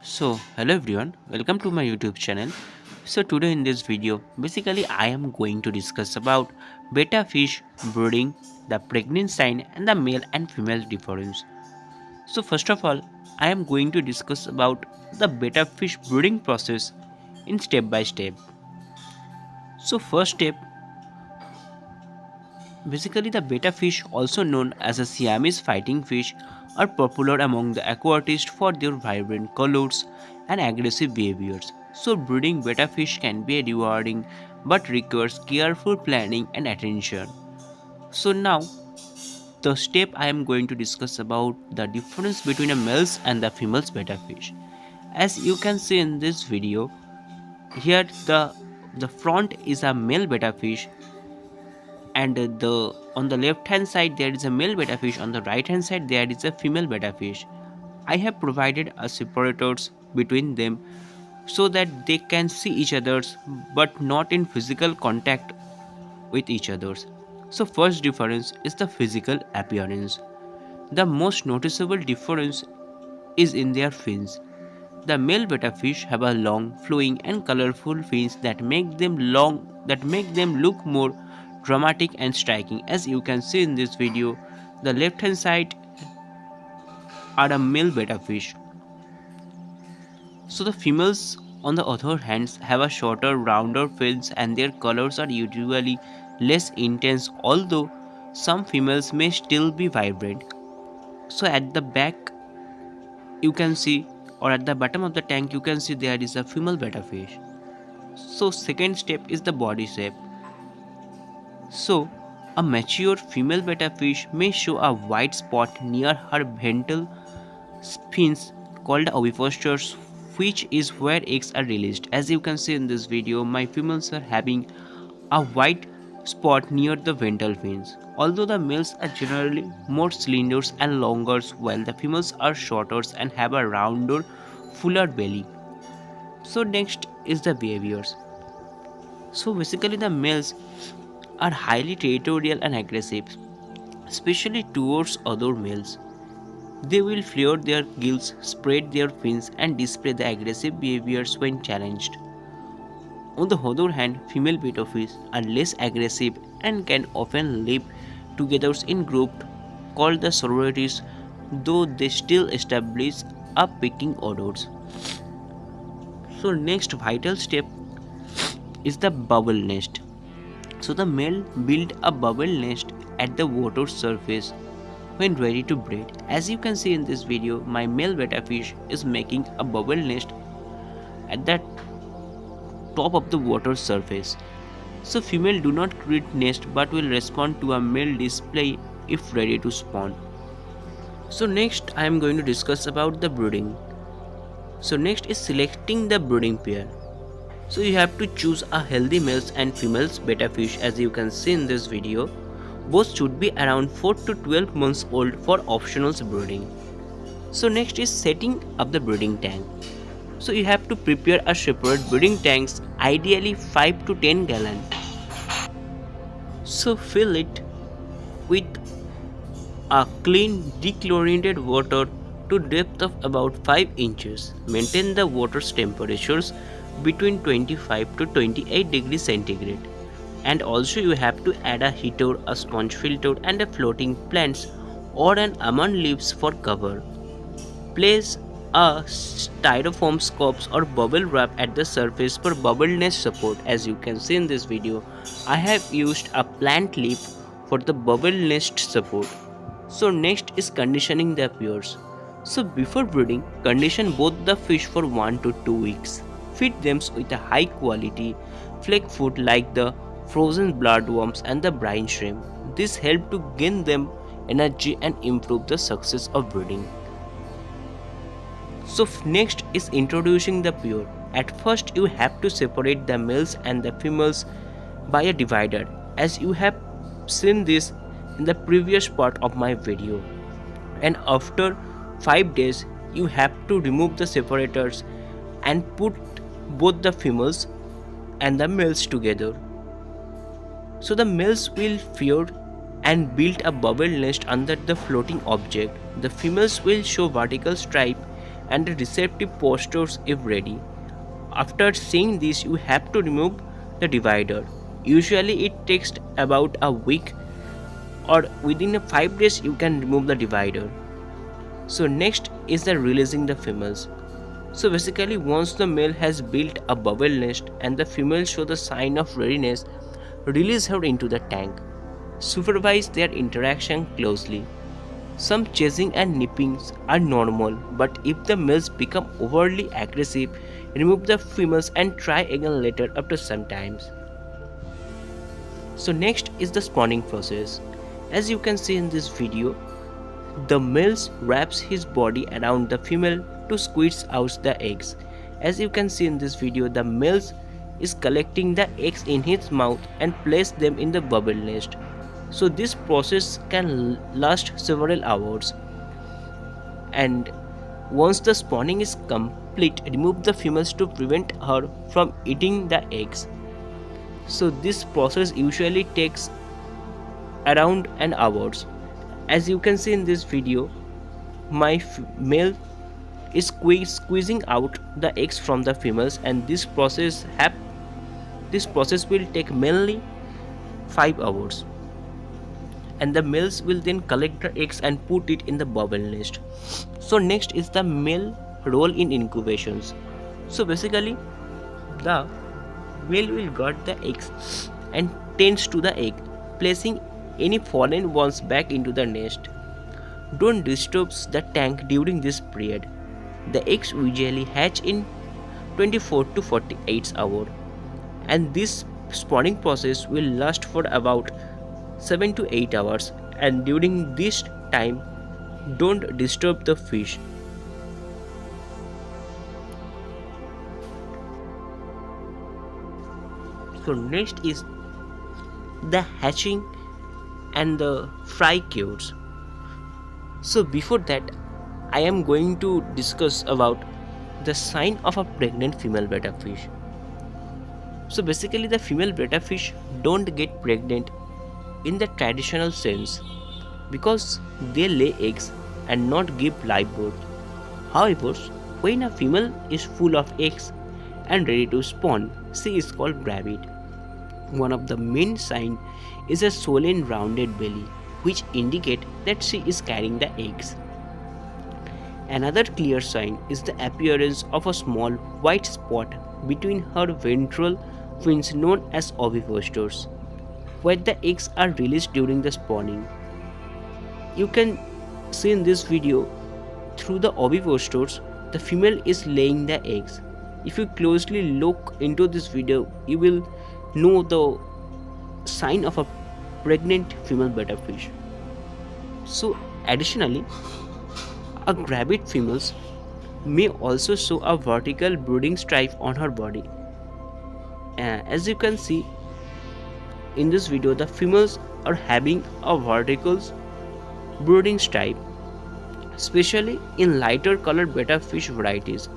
Hello everyone, welcome to my YouTube channel. Today in this video, basically I am going to discuss about betta fish breeding, the pregnant sign and the male and female difference. First of all, I am going to discuss about the betta fish breeding process in step by step. First step, basically the betta fish, also known as a Siamese fighting fish, are popular among the aquatists for their vibrant colors and aggressive behaviors. Breeding betta fish can be rewarding but requires careful planning and attention. Now the step I am going to discuss about the difference between a males and the females betta fish. As you can see in this video, here the front is a male betta fish, and the on the left hand side there is a male betta fish, on the right hand side there is a female betta fish. I have provided a separators between them so that they can see each others but not in physical contact with each others. First difference is the physical appearance. The most noticeable difference is in their fins. The male betta fish have a long, flowing and colorful fins that make them look more dramatic and striking. As you can see in this video, the left hand side are a male betta fish. The females on the other hand have a shorter, rounder fins and their colors are usually less intense, although some females may still be vibrant. At the back you can see, or at the bottom of the tank you can see, there is a female betta fish. Second step is the body shape. A mature female betta fish may show a white spot near her ventral fins called ovipositor, which is where eggs are released. As you can see in this video, my females are having a white spot near the ventral fins. Although the males are generally more slender and longer, while the females are shorter and have a rounder, fuller belly. Next is the behaviors. Basically the males are highly territorial and aggressive, especially towards other males. They will flare their gills, spread their fins and display the aggressive behaviors when challenged. On the other hand, female betta fish are less aggressive and can often live together in groups called the sororities, though they still establish a pecking orders. Next vital step is the bubble nest. The male build a bubble nest at the water surface when ready to breed. As you can see in this video, my male betta fish is making a bubble nest at the top of the water surface. Female do not create nest but will respond to a male display if ready to spawn. Next I am going to discuss about the breeding. Next is selecting the breeding pair. You have to choose a healthy males and females betta fish. As you can see in this video, both should be around 4 to 12 months old for optional breeding. Next is setting up the breeding tank. You have to prepare a separate breeding tanks, ideally 5 to 10 gallon. Fill it with a clean dechlorinated water to depth of about 5 inches. Maintain the water's temperatures between 25 to 28 degrees centigrade. And also you have to add a heater, a sponge filter and a floating plants or an almond leaves for cover. Place a styrofoam scopes or bubble wrap at the surface for bubble nest support. As you can see in this video, I have used a plant leaf for the bubble nest support. Next is conditioning the pairs. Before breeding, condition both the fish for 1 to 2 weeks. Feed them with a high quality flake food like the frozen bloodworms and the brine shrimp. This helps to gain them energy and improve the success of breeding. Next is introducing the pair. At first you have to separate the males and the females by a divider, as you have seen this in the previous part of my video. And after 5 days you have to remove the separators and put both the females and the males together. The males will fear and build a bubble nest under the floating object. The females will show vertical stripe and the receptive postures if ready. After seeing this, you have to remove the divider. Usually it takes about a week, or within 5 days you can remove the divider. So next is the releasing the females. So basically once the male has built a bubble nest and the female show the sign of readiness, release her into the tank. Supervise their interaction closely. Some chasing and nippings are normal, but if the males become overly aggressive, remove the females and try again later after some times. So next is the spawning process. As you can see in this video, the male wraps his body around the female to squeeze out the eggs. As you can see in this video, the male is collecting the eggs in his mouth and place them in the bubble nest. So this process can last several hours. And once the spawning is complete, remove the females to prevent her from eating the eggs. So this process usually takes around an hour. As you can see in this video, my male is squeezing out the eggs from the females, and this process will take mainly 5 hours. And the males will then collect the eggs and put it in the bubble nest. So next is the male role in incubations. So basically the male will guard the eggs and tends to the egg, placing any fallen ones back into the nest. Don't disturb the tank during this period. The eggs usually hatch in 24 to 48 hours, and this spawning process will last for about 7 to 8 hours, and during this time don't disturb the fish. So next is the hatching and the fry cures. So before that, I am going to discuss about the sign of a pregnant female betta fish. So basically the female betta fish don't get pregnant in the traditional sense because they lay eggs and not give live birth. However, when a female is full of eggs and ready to spawn, she is called gravid. One of the main signs is a swollen rounded belly, which indicate that she is carrying the eggs. Another clear sign is the appearance of a small white spot between her ventral fins known as ovipositors, where the eggs are released during the spawning. You can see in this video, through the ovipositors, the female is laying the eggs. If you closely look into this video, you will know the sign of a pregnant female betta fish. So additionally, a gravid female may also show a vertical brooding stripe on her body. As you can see in this video, the females are having a vertical brooding stripe, especially in lighter colored betta fish varieties.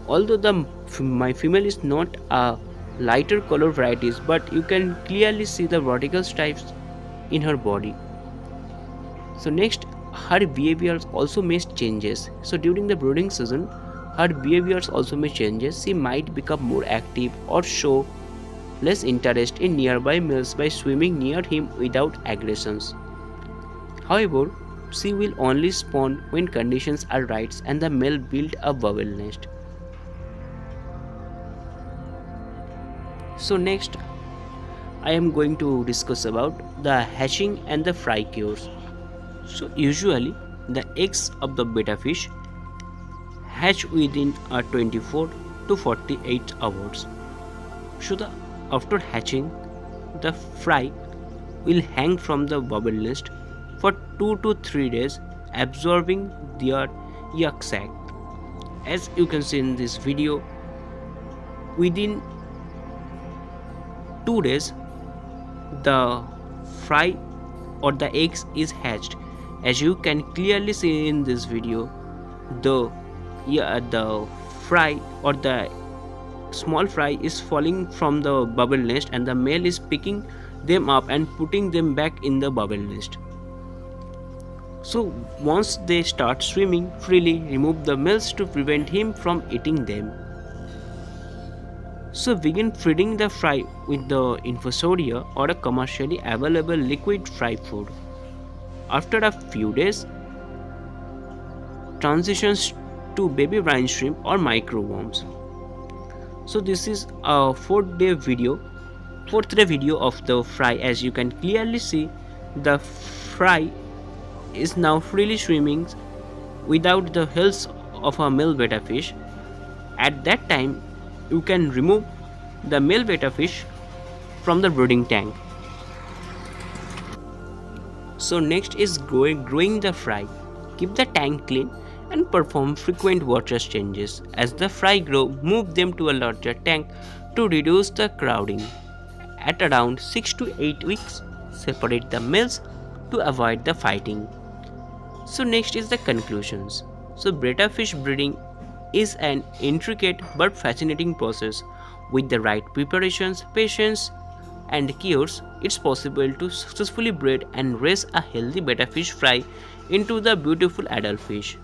Although my female is not a lighter color varieties, but you can clearly see the vertical stripes in her body. So next, her behavior also may changes. So during the brooding season, her behaviors also may changes. She might become more active or show less interest in nearby males by swimming near him without aggressions. However, she will only spawn when conditions are right and the male build a bubble nest. So next, I am going to discuss about the hatching and the fry cures. So usually the eggs of the betta fish hatch within 24 to 48 hours. So after hatching, the fry will hang from the bubble nest for 2 to 3 days, absorbing their yolk sac. As you can see in this video, within 2 days the fry or the eggs is hatched. As you can clearly see in this video, the fry or the small fry is falling from the bubble nest and the male is picking them up and putting them back in the bubble nest. So once they start swimming freely, remove the males to prevent him from eating them. So begin feeding the fry with the infusoria or a commercially available liquid fry food. After a few days, transitions to baby brine shrimp or microworms. So this is a fourth day video of the fry. As you can clearly see, the fry is now freely swimming without the help of a male betta fish. At that time, you can remove the male betta fish from the brooding tank. So next is growing the fry. Keep the tank clean and perform frequent water changes. As the fry grow, move them to a larger tank to reduce the crowding. At around 6 to 8 weeks, separate the males to avoid the fighting. So next is the conclusions. So betta fish breeding is an intricate but fascinating process. With the right preparations, patience, and cures, it's possible to successfully breed and raise a healthy betta fish fry into the beautiful adult fish.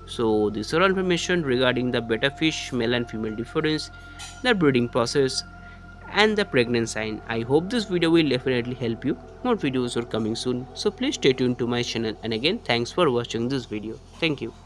So this is all information regarding the betta fish male and female difference, the breeding process, and the pregnant sign. I hope this video will definitely help you. More videos are coming soon, so please stay tuned to my channel, and again thanks for watching this video. Thank you.